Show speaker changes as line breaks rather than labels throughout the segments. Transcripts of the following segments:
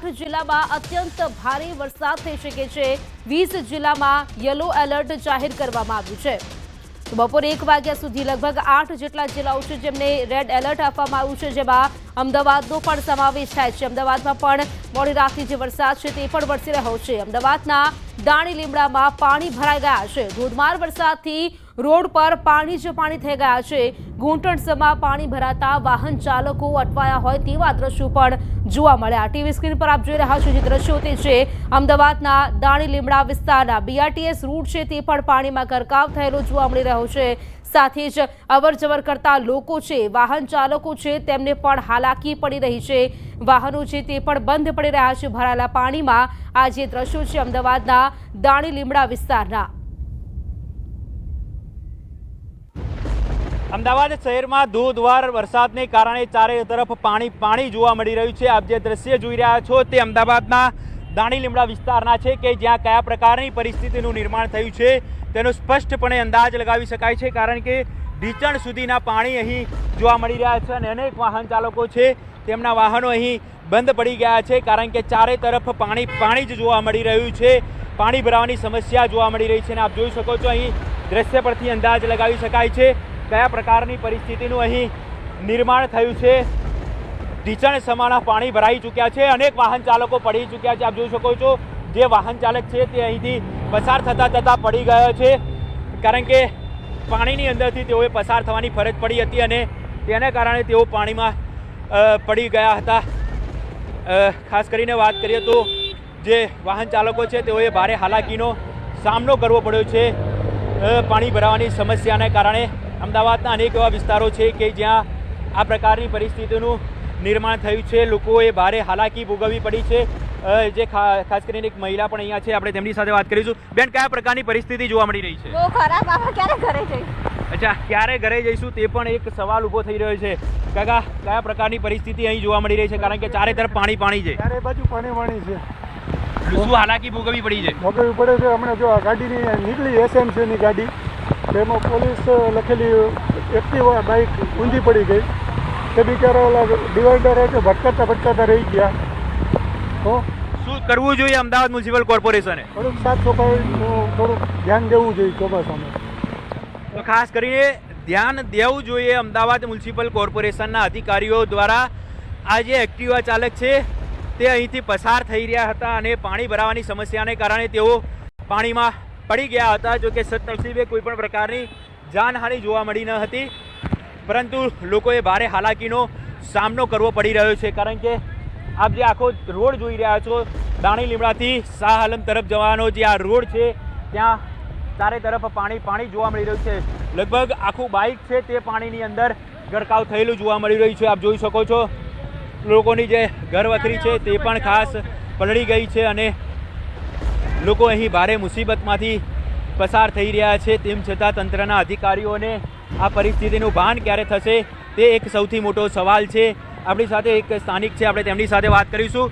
8 જિલ્લામાં અત્યંત ભારે વરસાદ થઈ શકે છે। 20 જિલ્લામાં યલો એલર્ટ જાહેર કરવામાં આવ્યું છે। તો બપોરે 1 વાગ્યા સુધી લગભગ 8 જેટલા જિલ્લાઓ છે જેમને રેડ એલર્ટ આપવામાં આવ્યું છે, જેમાં અમદાવાદનો પણ સમાવેશ થાય છે। અમદાવાદમાં પણ મોડી રાતથી જે વરસાદ છે તે પણ વરસી રહ્યો છે। અમદાવાદના દાણી લીમડામાં પાણી ભરાઈ ગયા છે। ધોધમાર વરસાદથી રોડ પર પાણી જ પાણી થઈ ગયા છે। ઘૂંટણસમાં પાણી ભરાતા વાહન ચાલકો અટવાયા હોય તેવા દ્રશ્યો પણ જોવા મળ્યા। ટીવી સ્ક્રીન પર આપ જોઈ રહ્યા છો જે દ્રશ્યો તે છે અમદાવાદના દાણી લીમડા વિસ્તારના બીઆરટીએસ રૂટ છે તે પણ પાણીમાં ગરકાવ થયેલો જોવા મળી રહ્યો છે। સાથે જ અવરજવર કરતા લોકો છે, વાહન ચાલકો છે, તેમને પણ હાલાકી પડી રહી છે। વાહનો છે તે પણ બંધ પડી રહ્યા છે ભરાયેલા પાણીમાં। આ જે દ્રશ્યો છે અમદાવાદના દાણી લીમડા વિસ્તારના।
અમદાવાદ શહેરમાં ધોધમાર વરસાદને કારણે ચારે તરફ પાણી જોવા મળી રહ્યું છે। આપ જે દ્રશ્ય જોઈ રહ્યા છો તે અમદાવાદના દાણી લીમડા વિસ્તારના છે કે જ્યાં કયા પ્રકારની પરિસ્થિતિનું નિર્માણ થયું છે તેનો સ્પષ્ટપણે અંદાજ લગાવી શકાય છે, કારણ કે ઢીચણ સુધીના પાણી અહીં જોવા મળી રહ્યા છે અને અનેક વાહન ચાલકો છે તેમના વાહનો અહીં બંધ પડી ગયા છે, કારણ કે ચારે તરફ પાણી જ જોવા મળી રહ્યું છે। પાણી ભરાવાની સમસ્યા જોવા મળી રહી છે અને આપ જોઈ શકો છો અહીં દ્રશ્ય પરથી અંદાજ લગાવી શકાય છે કયા પ્રકારની પરિસ્થિતિનું અહીં નિર્માણ થયું છે। ઢીચણ સમાના પાણી ભરાઈ ચૂક્યા છે, અનેક વાહન ચાલકો પડી ચૂક્યા છે। આપ જોઈ શકો છો જે વાહન ચાલક છે તે અહીંથી પસાર થતાં પડી ગયો છે, કારણ કે પાણીની અંદરથી તેઓએ પસાર થવાની ફરજ પડી હતી અને તેને કારણે તેઓ પાણીમાં પડી ગયા હતા। ખાસ કરીને વાત કરીએ તો જે વાહન ચાલકો છે તેઓએ ભારે હાલાકીનો સામનો કરવો પડ્યો છે પાણી ભરાવાની સમસ્યાને કારણે। અમદાવાદના અનેક એવા વિસ્તારો છે કે જ્યાં આ પ્રકારની પરિસ્થિતિનું નિર્માણ થયું છે, લોકોએ ભારે હાલાકી ભોગવવી પડી છે। જે ખાસ કરીને એક મહિલા પણ અહીંયા છે, આપણે તેમની સાથે વાત કરીશું। બેન, કયા પ્રકારની પરિસ્થિતિ જોવા મળી રહી છે?
બહુ ખરાબ। આપણે ક્યારે ઘરે જઈશું?
અચ્છા, ક્યારે ઘરે જઈશું તે પણ એક સવાલ ઊભો થઈ રહ્યો છે। કાકા, કયા પ્રકારની પરિસ્થિતિ અહીં જોવા મળી રહી છે, કારણ કે ચારે તરફ પાણી છે?
ચારે બાજુ પાણી છે।
શું હાલાકી ભોગવવી પડી છે?
ભોગવવી પડે છે। હમણાં જો આ ગાડીની નીકળી એસએમસીની ગાડી, તેમાં પોલીસ લખેલી એક્ટિવા બાઇક ઊંધી પડી ગઈ। તે બિચારા ઓલા ડિવાઈડર છે ભટકાતા રહી ગયા। તો
શું કરવું જોઈએ અમદાવાદ મ્યુનિસિપલ કોર્પોરેશને?
થોડુંક સાફ સફાઈનું થોડુંક ધ્યાન દેવું જોઈએ ચોમાસામાં।
તો ખાસ કરીને ધ્યાન દેવું જોઈએ અમદાવાદ મ્યુનિસિપલ કોર્પોરેશનના અધિકારીઓ દ્વારા। આ જે એક્ટિવા ચાલક છે તે અહીંથી પસાર થઈ રહ્યા હતા અને પાણી ભરાવાની સમસ્યાને કારણે તેઓ પાણીમાં પડી ગયા હતા। જો કે સદનસીબે કોઈ પણ પ્રકારની જાનહાનિ જોવા મળી ન હતી, પરંતુ લોકોએ ભારે હાલાકીનો સામનો કરવો પડી રહ્યો છે, કારણ કે આપ જે આખો રોડ જોઈ રહ્યા છો દાણી લીમડાથી શાહ આલમ તરફ જવાનો જે આ રોડ છે ત્યાં ચારે તરફ પાણી જોવા મળી રહ્યું છે। લગભગ આખું બાઇક છે તે પાણીની અંદર ગરકાવ થયેલું જોવા મળી રહ્યું છે। આપ જોઈ શકો છો લોકોની જે ઘરવખરી છે તે પણ ખાસ પલળી ગઈ છે અને લોકો અહીં ભારે મુસીબતમાંથી પસાર થઈ રહ્યા છે। તેમ છતાં તંત્રના અધિકારીઓને આ પરિસ્થિતિનું ભાન ક્યારે થશે તે એક સૌથી મોટો સવાલ છે। આપણી સાથે એક સ્થાનિક છે, આપણે તેમની સાથે વાત કરીશું।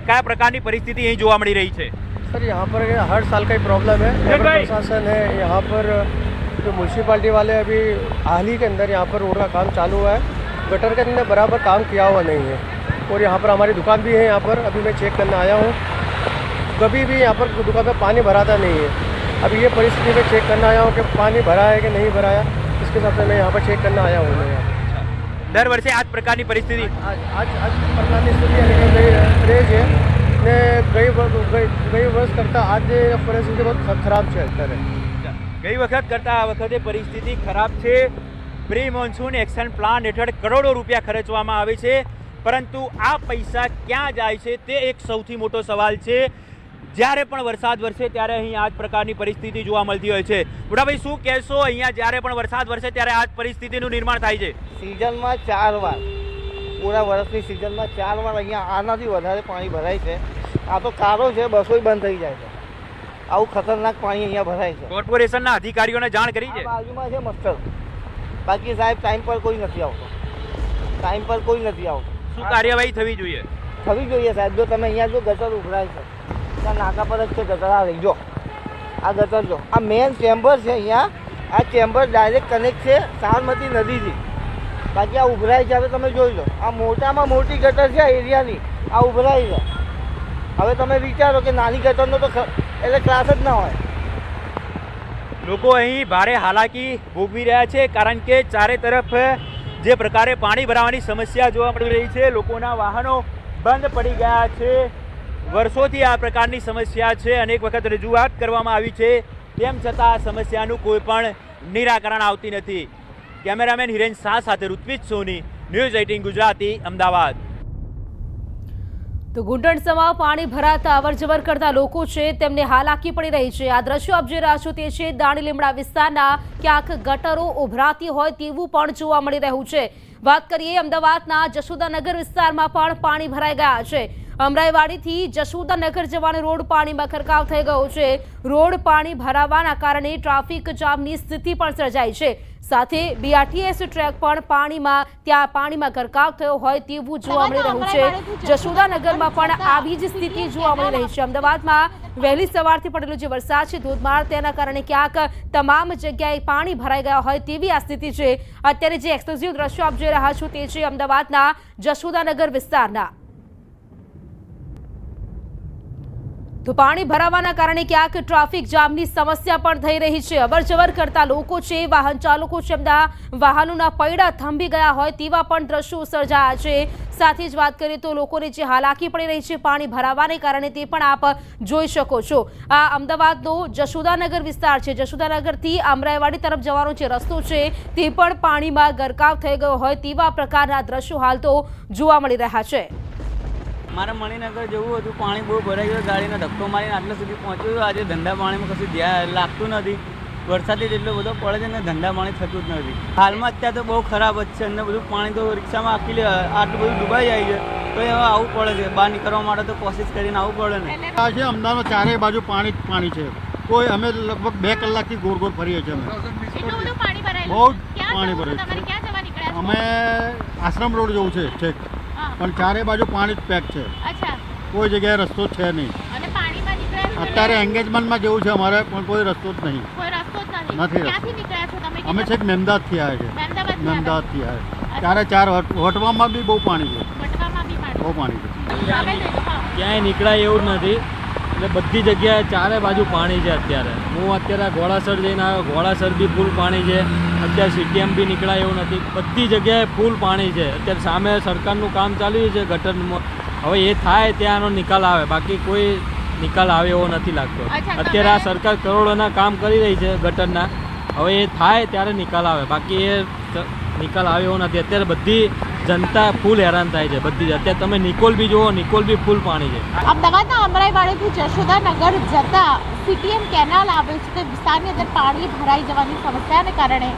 કયા પ્રકારની પરિસ્થિતિ અહીં જોવા મળી રહી છે?
सर यहाँ पर हर साल का ही प्रॉब्लम है। नगर प्रशासन है यहाँ पर, जो म्यूनसिपाल्टी वाले अभी हाल ही के अंदर यहाँ पर रोड का काम चालू हुआ है, गटर का इन्होंने बराबर काम किया हुआ नहीं है। और यहाँ पर हमारी दुकान भी है, यहाँ पर अभी मैं चेक करने आया हूँ, कभी भी यहाँ पर दुकान पर पानी भराता नहीं है। अभी ये परिस्थिति में चेक करने आया हूँ कि पानी भरा है कि नहीं भराया, इसके हिसाब से मैं यहाँ पर चेक करने आया हूँ।
દર વર્ષે આ જ પ્રકારની પરિસ્થિતિ
आज प्रकारની સ્થિતિ રહે છે ને ગઈ વર્ષ કરતાં આજે પરિસ્થિતિ બહુ ખરાબ છે અત્યારે।
ગઈ વખત કરતાં આ વખતે પરિસ્થિતિ ખરાબ છે। પ્રી મોન્સૂન એક્શન પ્લાન હેઠળ કરોડો રૂપિયા ખર્ચવામાં આવે છે, પરંતુ આ પૈસા ક્યાં જાય છે તે એક સૌથી મોટો સવાલ છે। જ્યારે પણ વરસાદ વરસે ત્યારે અહીં આ જ પ્રકારની પરિસ્થિતિ જોવા મળતી હોય છે। બુઢાભાઈ, શું કહેશો? અહીંયા જ્યારે પણ વરસાદ વરસે ત્યારે આ જ પરિસ્થિતિનું નિર્માણ થાય છે?
સિઝનમાં 4 વાર, પૂરા વર્ષની સિઝનમાં 4 વાર અહીંયા આનાથી વધારે પાણી ભરાય છે। આ તો કારો છે, બસોય બંધ થઈ જાય છે। આવું ખતરનાક પાણી અહીંયા ભરાય છે।
કોર્પોરેશનના અધિકારીઓને જાણ કરી છે?
બાજુમાં છે મસ્તર, બાકી સાહેબ ટાઈમ પર કોઈ નથી આવતો। ટાઈમ પર કોઈ નથી આવતો।
શું કાર્યવાહી થવી જોઈએ?
થવી જોઈએ સાહેબ। જો તમે અહીંયા જો ગટર ઉભરાય છે ત્યાં નાકા પર જ છે ગટર। આ રહી જો, આ ગટર જો, આ મેન ચેમ્બર છે અહીંયા। આ ચેમ્બર ડાયરેક્ટ કનેક્ટ છે સાબરમતી નદીથી। બાકી આ ઉભરાય છે, હવે તમે જોઈ લો, આ મોટામાં મોટી ગટર છે એરિયાની, આ ઉભરાય છે। હવે તમે વિચારો કે નાની ગટરનો તો એટલે ક્લાસ જ ના હોય.
લોકો અહીં ભારે હાલાકી ભોગવી રહ્યા છે, કારણ કે ચારે તરફ જે પ્રકારે પાણી ભરાવાની સમસ્યા જોવા મળી રહી છે, લોકોના વાહનો બંધ પડી ગયા છે. વર્ષોથી આ પ્રકારની સમસ્યા છે, અનેક વખત રજૂઆત કરવામાં આવી છે, તેમ છતાં આ સમસ્યાનું કોઈ પણ નિરાકરણ આવતી નથી. કેમેરામેન હિરેન શાહ સાથે ઋત્વિજ સોની, ન્યૂઝ 18 ગુજરાતી, અમદાવાદ.
તો ઘૂંટણસમાં પાણી ભરાતા અવરજવર કરતા લોકો છે તેમને હાલાકી પડી રહી છે. આ દ્રશ્યો આપ જોઈ રહ્યા છો તે છે દાણી લીમડા વિસ્તારના. ક્યાંક ગટરો ઉભરાતી હોય તેવું પણ જોવા મળી રહ્યું છે. વાત કરીએ અમદાવાદના જશોદાનગર વિસ્તારમાં પણ પાણી ભરાઈ ગયા છે. અમરાઈવાડીથી જશોદાનગર જવાનો રોડ પાણીમાં ગરકાવ થઈ ગયો છે. રોડ પાણી ભરાવાના કારણે ટ્રાફિક જામની સ્થિતિ પણ સર્જાઈ છે. સાથે બીઆરટીએસ ટ્રેક પણ પાણીમાં ગરકાવ થયો હોય તેવું જોવા મળી રહ્યું છે. જશોદાનગરમાં પણ આવી જ સ્થિતિ જોવા મળી રહી છે. અમદાવાદમાં વહેલી સવારથી પડેલો જે વરસાદ છે ધોધમાર, તેના કારણે ક્યાંક તમામ જગ્યાએ પાણી ભરાઈ ગયા હોય તેવી આ સ્થિતિ છે. અત્યારે જે એક્સક્લુઝિવ દ્રશ્યો આપ જોઈ રહ્યા છો તે છે અમદાવાદના જશોદાનગર વિસ્તારના. તો પાણી ભરાવાના કારણે ક્યાંક ટ્રાફિક જામની સમસ્યા પણ થઈ રહી છે. અવરજવર કરતા લોકો છે, વાહન ચાલકો છે, એમના વાહનોના પૈડા થંભી ગયા હોય તેવા પણ દ્રશ્યો સર્જાયા છે. સાથે જ વાત કરીએ તો લોકોને જે હાલાકી પડી રહી છે પાણી ભરાવાને કારણે તે પણ આપ જોઈ શકો છો. આ અમદાવાદનો જશોદાનગર વિસ્તાર છે. જશોદાનગરથી અમરાઈવાડી તરફ જવાનો જે રસ્તો છે તે પણ પાણીમાં ગરકાવ થઈ ગયો હોય તેવા પ્રકારના દ્રશ્યો હાલ તો જોવા મળી રહ્યા છે.
મારે મણિનગર જવું હતું, પાણી બહુ ભરાઈ ગયું, ગાડીનો ધક્કો મારીને આટલા સુધી પહોંચ્યો છું. આજે ધંધા પાણીમાં કશું ધ્યાન લાગતું નથી. વરસાદ જેટલો બધો પડે છે ને ધંધા પાણી થતું જ નથી. હાલમાં અત્યારે તો બહુ ખરાબ જ છે અને બધું પાણી તો રિક્ષામાં આખી આટલું બધું ડૂબાઈ જાય છે. તો હવે આવું પડે છે, બહાર નીકળવા માટે તો કોશિશ કરીને આવવું પડે ને.
આ છે અમદાવાદમાં ચારેય બાજુ પાણી જ પાણી છે. કોઈ અમે લગભગ 2 કલાકથી ગોળ ફરીએ છીએ. અમે બહુ જ પાણી ભરાયું છે. અમે આશ્રમ રોડ જવું છે ઠીક, પણ ચારે બાજુ પાણી જ પેક છે. કોઈ જગ્યાએ રસ્તો છે નહીં. અત્યારે એન્ગેજમેન્ટમાં જવું છે અમારે, પણ કોઈ રસ્તો જ નહીં. નથી. અમે છેક મહેમદાદથી આવ્યા છે. મહેમદાદથી આવ્યા. ચારે ચાર વટવામાં બી બહુ પાણી છે. બહુ પાણી છે.
ક્યાંય નીકળાય એવું નથી. એટલે બધી જગ્યાએ ચારે બાજુ પાણી છે. અત્યારે હું અત્યારે ઘોડાસર જઈને આવ્યો, ઘોડાસર બી ફૂલ પાણી છે. અત્યારે સીટીએમ બી નીકળાય એવું નથી. બધી જગ્યાએ ફૂલ પાણી છે. અત્યારે સામે સરકારનું કામ ચાલી રહ્યું છે ગટરનું. હવે એ થાય ત્યાંનો નિકાલ આવે, બાકી કોઈ નિકાલ આવે એવો નથી લાગતો. અત્યારે આ સરકાર કરોડોના કામ કરી રહી છે ગટરના. હવે એ થાય ત્યારે નિકાલ આવે, બાકી એ નિકાલ આવે એવો નથી. અત્યારે બધી જનતા ફૂલ હેરાન થાય છે. બધી અત્યારે તમે નિકોલ બી જુઓ, નિકોલ બી ફૂલ પાણી છે.
અમદાવાદના અમરાઈવાડીથી જશોદાનગર જતા સીટીએમ કેનાલ આવે છે તે વિસ્તારની અંદર પાણી ભરાઈ જવાની સમસ્યાને કારણે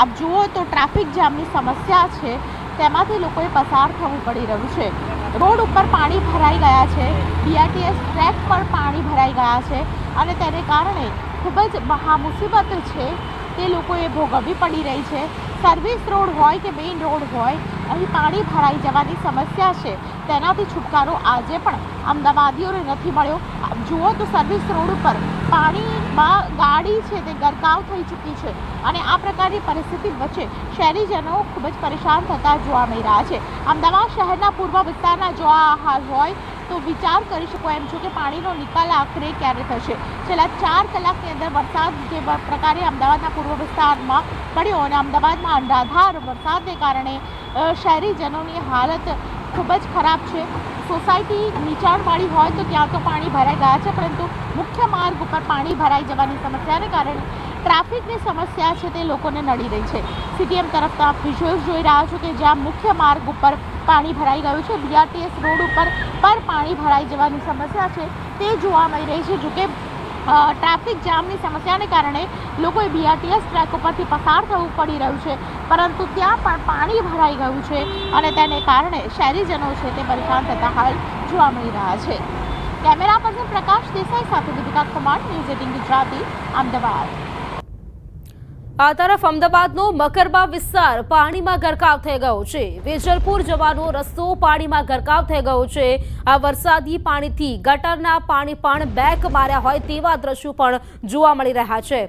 આપ જુઓ તો ટ્રાફિક જામની સમસ્યા છે, તેમાંથી લોકોએ પસાર થવું પડી રહ્યું છે. રોડ ઉપર પાણી ભરાઈ ગયા છે, બીઆરટીએસ ટ્રેક પર પાણી ભરાઈ ગયા છે અને તેને કારણે ખૂબ જ મહામુસીબત છે તે લોકોએ ભોગવવી પડી રહી છે. સર્વિસ રોડ હોય કે મેઇન રોડ હોય, અહીં પાણી ભરાઈ જવાની સમસ્યા છે. તેનાથી છુટકારો આજે પણ અમદાવાદીઓને નથી મળ્યો. જુઓ તો સર્વિસ રોડ ઉપર પાણીમાં ગાડી છે તે ગરકાવ થઈ ચૂકી છે અને આ પ્રકારની પરિસ્થિતિ વચ્ચે શહેરીજનો ખૂબ જ પરેશાન થતા જોવા મળી રહ્યા છે. અમદાવાદ શહેરના પૂર્વ વિસ્તારના જો આ હાલ હોય તો વિચાર કરી શકો એમ છો કે પાણીનો નિકાલ આખરે ક્યારે થશે. છેલ્લા 4 કલાકની અંદર વરસાદ જે પ્રકારે અમદાવાદના પૂર્વ વિસ્તારમાં પડ્યો અને અમદાવાદમાં અનરાધાર વરસાદને કારણે શહેરીજનોની હાલત ખૂબ જ ખરાબ છે. સોસાયટી નીચાણવાળી હોય તો ત્યાં તો પાણી ભરાઈ ગયા છે, પરંતુ મુખ્ય માર્ગ ઉપર પાણી ભરાઈ જવાની સમસ્યાને કારણે ટ્રાફિકની સમસ્યા છે તે લોકોને નડી રહી છે. સીટીએમ તરફ આપ વિઝ્યુઅલ્સ જોઈ રહ્યા છો કે જ્યાં મુખ્ય માર્ગ ઉપર પાણી ભરાઈ ગયું છે, બીઆરટીએસ રોડ ઉપર પણ પાણી ભરાઈ જવાની સમસ્યા છે તે જોવા મળી રહી છે. જોકે ટ્રાફિક જામની સમસ્યાને કારણે લોકોએ બીઆરટીએસ ટ્રેક ઉપરથી પસાર થવું પડી રહ્યું છે, પરંતુ ત્યાં પણ પાણી ભરાઈ ગયું છે અને તેને કારણે શહેરીજનો છે તે પરેશાન થતા હાલ જોવા મળી રહ્યા છે. કેમેરા પર્સન પ્રકાશ દેસાઈ સાથે દીપિકા કુમાર, ન્યૂઝ 18 ગુજરાતી, અમદાવાદ.
આ તરફ અમદાવાદનો મકરબા વિસ્તાર પાણીમાં ગરકાવ થઈ ગયો છે. વેજલપુર જવાનો રસ્તો પાણીમાં ગરકાવ થઈ ગયો છે. આ વરસાદી પાણીથી ગટરના પાણી પણ બેક માર્યા હોય તેવા દ્રશ્યો પણ જોવા મળી રહ્યા છે.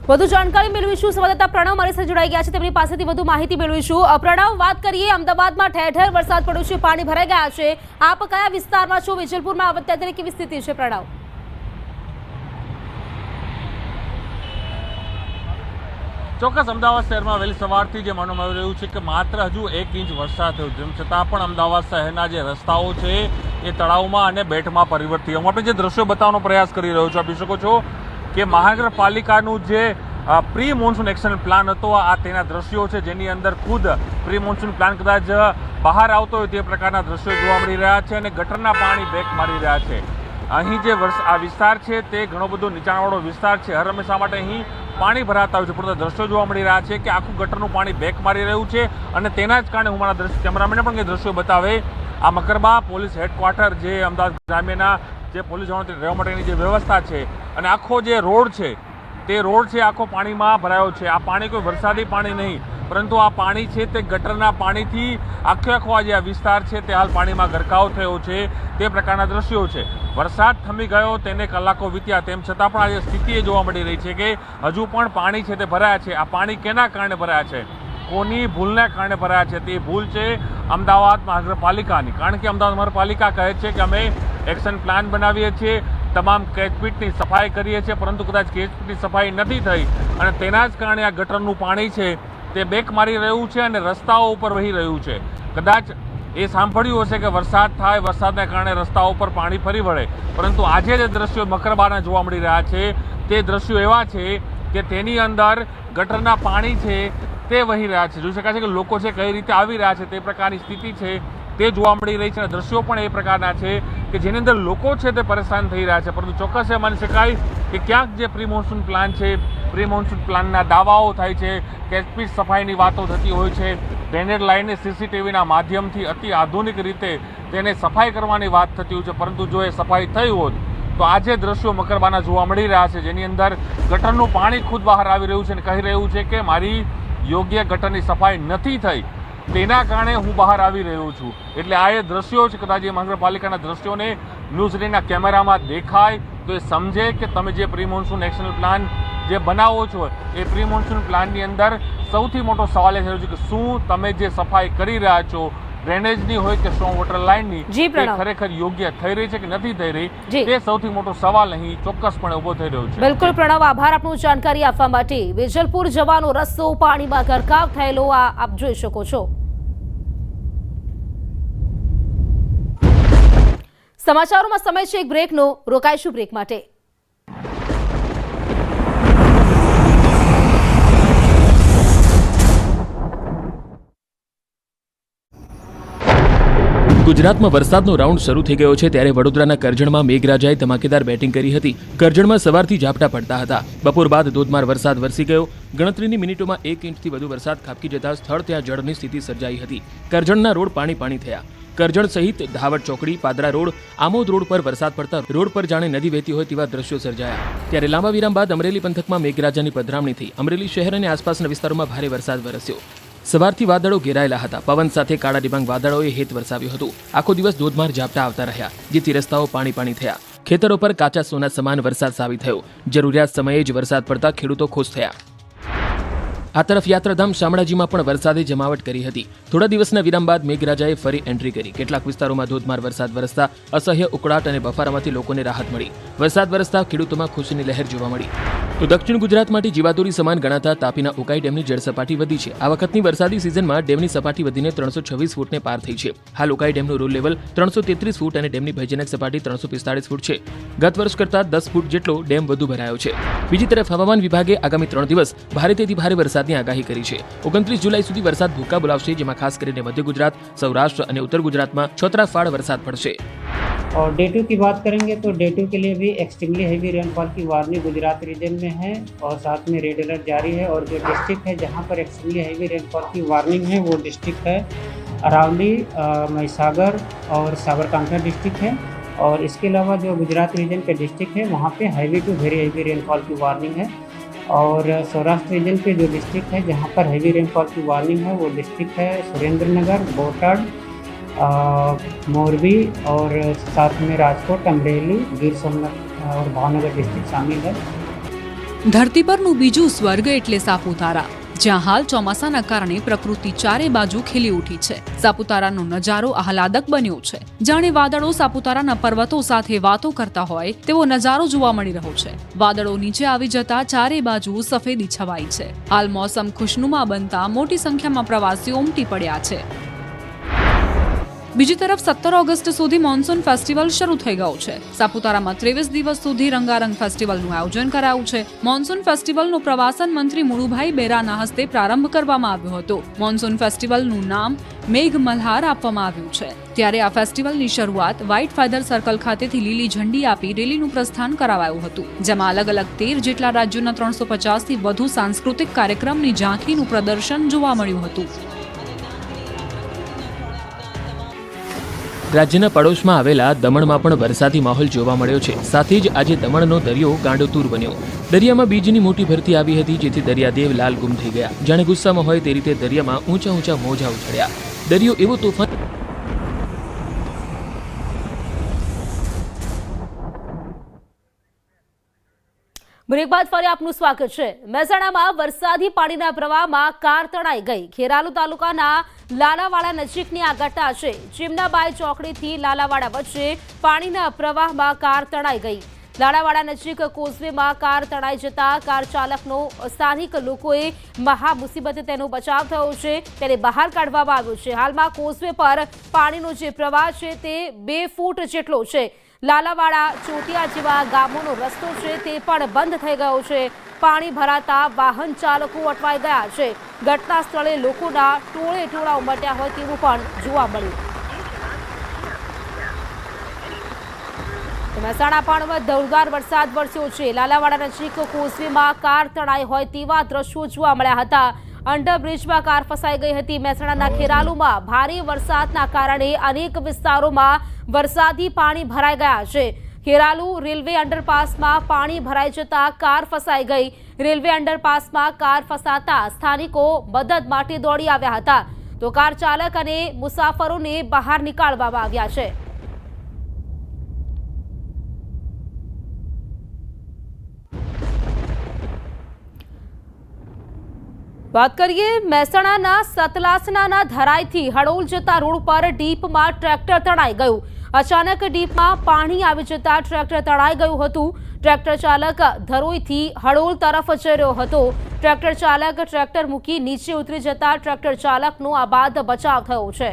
વધુ જાણકારી મેળવીશું સંવાદદાતા પ્રણવ મારી સાથે જોડાઈ ગયા છે, તેમની પાસેથી વધુ માહિતી મેળવીશું। પ્રણવ, વાત કરીએ, અમદાવાદમાં ઠેર ઠેર વરસાદ પડ્યો છે, પાણી ભરાઈ ગયા છે, આપ કયા વિસ્તારમાં છો? વિજલપુરમાં અત્યારે કેવી સ્થિતિ છે પ્રણવ?
ચોક્કસ અમદાવાદ શહેરમાં વહેલી સવારથી જે માનવામાં આવી રહ્યું છે કે માત્ર હજુ 1 ઇંચ વરસાદ થયો, તેમ છતાં પણ અમદાવાદ શહેરના જે રસ્તાઓ છે એ તળાવમાં અને બેટમાં પરિવર્તિત થયા। હું આપણે જે દ્રશ્યો બતાવવાનો પ્રયાસ કરી રહ્યો છું, આપ જોઈ શકો છો કે મહાનગરપાલિકાનું જે પ્રી મોન્સૂન એક્શન પ્લાન હતો, આ તેના દ્રશ્યો છે, જેની અંદર ખુદ પ્રી મોન્સૂન પ્લાન કદાચ બહાર આવતો હોય તે પ્રકારના દ્રશ્યો જોવા મળી રહ્યા છે અને ગટરના પાણી બેક મારી રહ્યા છે। અહીં જે આ વિસ્તાર છે તે ઘણો બધો નીચાણવાળો વિસ્તાર છે, હર હંમેશા માટે અહીં પાણી ભરાતા હોય છે, પરંતુ દ્રશ્યો જોવા મળી રહ્યા છે કે આખું ગટરનું પાણી બેક મારી રહ્યું છે અને તેના જ કારણે હું મારા કેમેરામેને પણ એ દ્રશ્યો બતાવે, આ મકરબા પોલીસ હેડક્વાર્ટર જે અમદાવાદ ગ્રામ્યના જે પોલીસ જવાનો રહેવા માટેની જે વ્યવસ્થા છે અને આખો જે રોડ છે તે રોડ છે આખો પાણીમાં ભરાયો છે। આ પાણી કોઈ વરસાદી પાણી નહીં, પરંતુ આ પાણી છે તે ગટરના પાણીથી આખો આ જે વિસ્તાર છે તે હાલ પાણીમાં ગરકાવ થયો છે, તે પ્રકારના દ્રશ્યો છે। વરસાદ થમી ગયો તેને કલાકો વીત્યા, તેમ છતાં પણ આજે સ્થિતિ એ જોવા મળી રહી છે કે હજુ પણ પાણી છે તે ભરાયા છે। આ પાણી કેના કારણે ભરાયા છે, કોની ભૂલને કારણે ભરાયા છે? તે ભૂલ છે અમદાવાદ મહાનગરપાલિકાની, કારણ કે અમદાવાદ મહાનગરપાલિકા કહે છે કે અમે એક્શન પ્લાન બનાવીએ છીએ, તમામ કેચપીટની સફાઈ કરીએ છીએ, પરંતુ કદાચ કેચપીટની સફાઈ નથી થઈ અને તેના જ કારણે આ ગટરનું પાણી છે તે બેક મારી રહ્યું છે અને રસ્તાઓ ઉપર વહી રહ્યું છે। કદાચ એ સાંભળ્યું હશે કે વરસાદ થાય, વરસાદના કારણે રસ્તાઓ પર પાણી ફરી વળે, પરંતુ આજે જે દ્રશ્યો મકરબાના જોવા મળી રહ્યા છે તે દ્રશ્યો એવા છે કે તેની અંદર ગટરના પાણી છે તે વહી રહ્યા છે। જોઈ શકાય છે કે લોકો છે કઈ રીતે આવી રહ્યા છે તે પ્રકારની સ્થિતિ છે તે જોવા મળી રહી છે અને દ્રશ્યો પણ એ પ્રકારના છે કે જેની અંદર લોકો છે તે પરેશાન થઈ રહ્યા છે, પરંતુ ચોક્કસ એ માની શકાય કે ક્યાંક જે પ્રી મોન્સૂન પ્લાન છે, પ્રી મોન્સૂન પ્લાનના દાવાઓ થાય છે, કેચપીટ સફાઈની વાતો થતી હોય છે, ડ્રેનેજ લાઇનને સીસીટીવીના માધ્યમથી અતિ આધુનિક રીતે તેને સફાઈ કરવાની વાત થતી હોય છે, પરંતુ જો એ સફાઈ થઈ હોત તો આજે દ્રશ્યો મકરબાના જોવા મળી રહ્યા છે, જેની અંદર ગટરનું પાણી ખુદ બહાર આવી રહ્યું છે અને કહી રહ્યું છે કે મારી યોગ્ય ગટરની સફાઈ નથી થઈ, તેના કારણે હું બહાર આવી રહ્યો છું। એટલે આ એ દ્રશ્યો છે, કદાચ એ મહાનગરપાલિકાના દ્રશ્યોને ન્યૂઝ8ના કેમેરામાં દેખાય તો એ સમજે કે તમે જે પ્રી મોન્સૂન એક્શન પ્લાન જે બનાવો છો એ પ્રી મોન્સૂન પ્લાનની અંદર સૌથી મોટો સવાલ એ થયો છે કે શું તમે જે સફાઈ કરી રહ્યા છો ડ્રેનેજની હોય કે સ્ટ્રોંગ વોટર લાઇનની, એ ખરેખર યોગ્ય થઈ રહી છે કે નથી થઈ રહી, તે સૌથી મોટો સવાલ અહીં ચોક્કસપણે ઉભો થઈ રહ્યો છે।
બિલકુલ પ્રણવ, આભાર આપનું જાણકારી આપવા માટે। વિજલપુર જવાનો રસ્તો પાણીમાં ગરકાવ થયેલો આપ જોઈ શકો છો। સમાચારોમાં સમય છે એક બ્રેકનો, રોકાઈશું બ્રેક માટે।
ગુજરાતમાં વરસાદનો રાઉન્ડ શરૂ થઈ ગયો છે, ત્યારે વડોદરાના કરજણમાં મેઘરાજાએ ધમાકેદાર બેટિંગ કરી હતી। કરજણમાં સવારથી ઝાપટા પડતા હતા, બપોર બાદ ધોધમાર વરસાદ વરસી ગયો। ગણતરીની મિનિટોમાં 1 ઇંચથી વધુ વરસાદ ખાબકી જતા સ્થળ ત્યાં જળની સ્થિતિ સર્જાઈ હતી। કરજણના રોડ પાણી થયા। કરજણ સહિત ધાવડ ચોકડી, પાદરા રોડ, આમોદ રોડ પર વરસાદ પડતા રોડ પર જાણે નદી વહેતી હોય તેવા દ્રશ્યો સર્જાયા। ત્યારે લાંબા વિરામ બાદ અમરેલી પંથકમાં મેઘરાજાની પધરામણી થઈ। અમરેલી શહેર અને આસપાસના વિસ્તારોમાં ભારે વરસાદ વરસ્યો। સવારથી વાદળો ઘેરાયેલા હતા, પવન સાથે કાળા ડિબાંગ વાદળોએ હેત વરસાવ્યું હતું। આખો દિવસ ધોધમાર ઝાપટા આવતા રહ્યા, જેથી રસ્તાઓ પાણી થયા। ખેતરો પર કાચા સોના સમાન વરસાદ સાબિત થયો। જરૂરિયાત સમયે જ વરસાદ પડતા ખેડૂતો ખુશ થયા। આ તરફ યાત્રાધામ શામળાજીમાં પણ વરસાદે જમાવટ કરી હતી। થોડા દિવસના વિરામ બાદ મેઘરાજાએ ફરી એન્ટ્રી કરી। કેટલાક વિસ્તારોમાં ધોધમાર વરસાદ વરસતા અસહ્ય ઉકળાટ અને બફારામાંથી લોકોને રાહત મળી। વરસાદ વરસતા ખેડૂતોમાં ખુશીની લહેર જોવા મળી। તો દક્ષિણ ગુજરાત માટે જીવાદોરી સમાન ગણાતા તાપીના ઉકાઈ ડેમની જળસપાટી વધી છે। આ વખતની વરસાદી સિઝનમાં ડેમની સપાટી વધીને 326 ફૂટને પાર થઈ છે। હાલ ઉકાઈ ડેમનું રોલ લેવલ 333 ફૂટ અને ડેમની ભયજનક સપાટી 345 ફૂટ છે। ગત વર્ષ કરતાં 10 ફૂટ જેટલો ડેમ વધુ ભરાયો છે। બીજી તરફ હવામાન વિભાગે આગામી 3 દિવસ ભારેથી ભારે વરસાદની આગાહી કરી છે। 29 જુલાઈ સુધી વરસાદ ભૂકા બોલાવશે, જેમાં ખાસ કરીને મધ્ય ગુજરાત, સૌરાષ્ટ્ર અને ઉત્તર ગુજરાતમાં છોતરાફાળ વરસાદ પડશે।
और डे 2 की बात करेंगे तो डे 2 के लिए भी एक्सट्रीमली हैवी रेनफॉल की वार्निंग गुजरात रीजन में है और साथ में रेड अलर्ट जारी है। और जो डिस्ट्रिक्ट है जहां पर एक्सट्रीमली हैवी रेनफॉल की वार्निंग है वो डिस्ट्रिक्ट है अरावली, महिसागर और साबरकांठा डिस्ट्रिक्ट है। और इसके अलावा जो गुजरात रीजन के डिस्ट्रिक्ट है वहाँ पे heavy to very heavy rainfall की वार्निंग है। और सौराष्ट्र रीजन के जो डिस्ट्रिक्ट है जहाँ पर हैवी रेनफॉल की वार्निंग है वो डिस्ट्रिक्ट है सुरेंद्रनगर, बोटाड, मोरबी और साथ में राजकोट, अमरेली, गिर सोमनाथ और भावनगर डिस्ट्रिक्ट शामिल है।
ધરતી પરનું બીજું સ્વર્ગ એટલે સાપુતારા, જ્યાં હાલ ચોમાસાના કારણે પ્રકૃતિ ચારે બાજુ ખીલી ઉઠી છે. સાપુતારાનો નજારો આહલાદક બન્યો છે. જાણે વાદળો સાપુતારાના પર્વતો સાથે વાતો કરતા હોય તેવો નજારો જોવા મળી રહ્યો છે. વાદળો નીચે આવી જતા ચારે બાજુ સફેદી છવાઈ છે. હાલ મોસમ ખુશનુમા બનતા મોટી સંખ્યામાં પ્રવાસીઓ ઉમટી પડ્યા છે. બીજી તરફ 17 ઓગસ્ટ સુધી મોન્સૂન ફેસ્ટિવલ શરૂ થઈ ગયો છે. સાપુતારામાં 23 દિવસ સુધી રંગારંગ ફેસ્ટિવલનું આયોજન કરાયું છે. મોન્સૂન ફેસ્ટિવલનો પ્રવાસન મંત્રી મુળુભાઈ બેરાના હસ્તે પ્રારંભ કરવામાં આવ્યો હતો. મોન્સૂન ફેસ્ટિવલનું નામ મેઘ મલ્હાર આપવામાં આવ્યું છે. ત્યારે આ ફેસ્ટિવલની શરૂઆત વ્હાઇટ ફેધર સર્કલ ખાતેથી લીલી ઝંડી આપી રેલીનું પ્રસ્થાન કરાવાયું હતું, જેમાં અલગ અલગ 13 જેટલા રાજ્યોના 350થી વધુ સાંસ્કૃતિક કાર્યક્રમની ઝાંખીનું પ્રદર્શન જોવા મળ્યું હતું.
રાજ્યના પડોશમાં આવેલા દમણમાં પણ વરસાદી માહોલ જોવા મળ્યો છે. સાથે જ આજે દમણનો દરિયો ગાંડોતુર બન્યો. દરિયામાં બીજની મોટી ભરતી આવી હતી, જેથી દરિયાદેવ લાલ ગુમ થઈ ગયા. જાણે ગુસ્સામાં હોય તે રીતે દરિયામાં ઊંચા ઊંચા મોજા ઉછળ્યા. દરિયો એવો તોફાન
બ્રેક બાદ ફરી આપનું સ્વાગત છે. મહેસાણામાં વરસાદી પાણીના પ્રવાહમાં કાર તણાઈ ગઈ. ખેરાલુ તાલુકાના લાલાવાડા નજીકની આ ઘટના છે. ચીમનાબાઈ ચોકડીથી લાલાવાડા વચ્ચે પાણીના પ્રવાહમાં કાર તણાઈ ગઈ. લાલાવાડા નજીક કોઝવેમાં કાર તણાઈ જતા કાર ચાલકનો સ્થાનિક લોકોએ મહા મુસીબતે તેનો બચાવ થયો છે. તેને બહાર કાઢવામાં આવ્યો છે. હાલમાં કોઝવે પર પાણીનો જે પ્રવાહ છે તે 2 ફૂટ જેટલો છે. લાલાવાડા ચોટિયા જેવા ગામોનો રસ્તો છે તે પણ બંધ થઈ ગયો છે. પાણી ભરાતા વાહન ચાલકો અટવાઈ ગયા છે. ઘટના સ્થળે લોકોના ટોળે ટોળા ઉમટ્યા હોય તેવું પણ જોવા મળ્યું. મહેસાણા પણ જોરદાર વરસાદ વરસ્યો છે. લાલાવાડા નજીક કોઝવેમાં કાર તણાઈ હોય તેવા દ્રશ્યો જોવા મળ્યા હતા. અંડરબ્રિજમાં કાર ફસાઈ ગઈ હતી. મહેસાણાના ખેરાલુમાં ભારે વરસાદના કારણે અનેક વિસ્તારોમાં વરસાદી પાણી ભરાઈ ગયા છે. ખેરાલુ રેલવે અંડરપાસમાં પાણી ભરાઈ જતા કાર ફસાઈ ગઈ. રેલવે અંડરપાસમાં કાર ફસાતા સ્થાનિકો મદદ માટે દોડી આવ્યા હતા, તો કાર ચાલક અને મુસાફરોને બહાર નીકાળવામાં આવ્યા છે. વાત કરીએ મહેસાણાના સતલાસણાના ધરાઈથી હડોલ જતા રોડ પર ડીપમાં ટ્રેક્ટર તણાઈ ગયું. અચાનક ડીપમાં પાણી આવી જતા ટ્રેક્ટર તણાઈ ગયું હતું. ટ્રેક્ટર ચાલક ધરોઈથી હડોલ તરફ જઈ રહ્યો હતો. ટ્રેક્ટર ચાલક ટ્રેક્ટર મૂકી નીચે ઉતરી જતા ટ્રેક્ટર ચાલકનો આબાદ બચાવ થયો છે.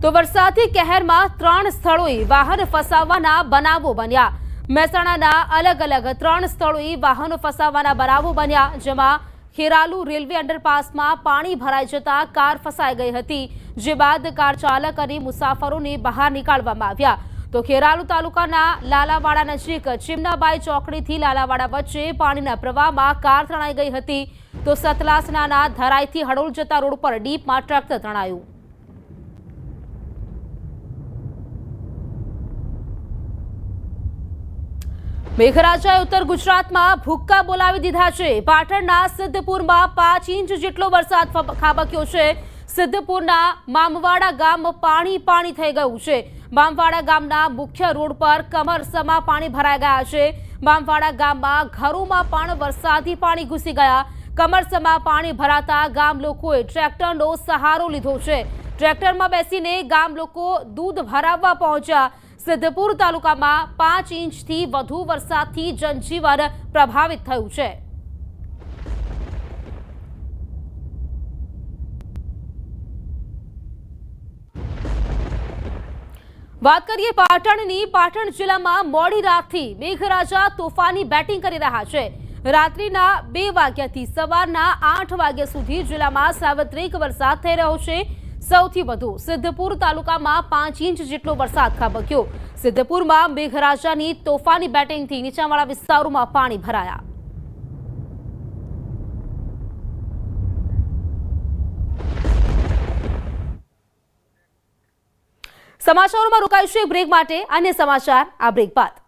તો વરસાદી કહેરમાં 3 સ્થળોએ વાહન ફસાવાના બનાવો બન્યા. મહેસાણાના અલગ અલગ 3 સ્થળોએ વાહનો ફસાવાના બનાવો બન્યા, જેમાં ખેરાલુ રેલવે અંડરપાસમાં પાણી ભરાઈ જતા કાર ફસાઈ ગઈ હતી, જે બાદ કાર ચાલક અને મુસાફરોને બહાર નીકાળવામાં આવ્યા. તો ખેરાલુ તાલુકાના લાલાવાડા નજીક ચીમનાબાઈ ચોકડીથી લાલાવાડા વચ્ચે પાણીના પ્રવાહમાં કાર તણાઈ ગઈ હતી. તો સતલાસણાના ધરાઈથી હડોલ જતા રોડ પર ડીપમાં ટ્રેક્ટર તણાયું. મેઘરાજાએ ઉત્તર ગુજરાતમાં ભૂક્કા બોલાવી દીધા છે. પાટણના સિદ્ધપુરમાં 5 ઇંચ જેટલો વરસાદ ખાબક્યો છે. સિદ્ધપુરના મામવાડા ગામ પાણી થઈ ગયું છે. મામવાડા ગામના મુખ્ય રોડ પર કમરસમાં પાણી ભરાઈ ગયા છે. મામવાડા ગામમાં ઘરોમાં પણ વરસાદી પાણી ઘૂસી ગયા. કમરસમાં પાણી ભરાતા ગામ લોકોએ ટ્રેક્ટરનો સહારો લીધો છે. ટ્રેક્ટરમાં બેસીને ગામ લોકો દૂધ ભરાવવા પહોંચ્યા. સિદ્ધપુર તાલુકામાં 5 ઇંચથી વધુ વરસાદથી જનજીવન પ્રભાવિત થયું છે. વાત કરીએ પાટણની. પાટણ જિલ્લામાં મોડી રાતથી મેઘરાજા તોફાની બેટિંગ કરી રહ્યા છે. રાત્રિના 2 વાગ્યાથી સવારના 8 વાગ્યા સુધી જિલ્લામાં સાર્વત્રિક વરસાદ થઈ રહ્યો છે. સૌથી વધુ સિદ્ધપુર તાલુકામાં 5 ઇંચ જેટલો વરસાદ ખાબક્યો. સિદ્ધપુરમાં મેઘરાજાની તોફાની બેટિંગથી નીચાણવાળા વિસ્તારોમાં પાણી ભરાયા. સમાચારોમાં રોકાઈશું એક બ્રેક માટે. અન્ય સમાચાર આ બ્રેક બાદ.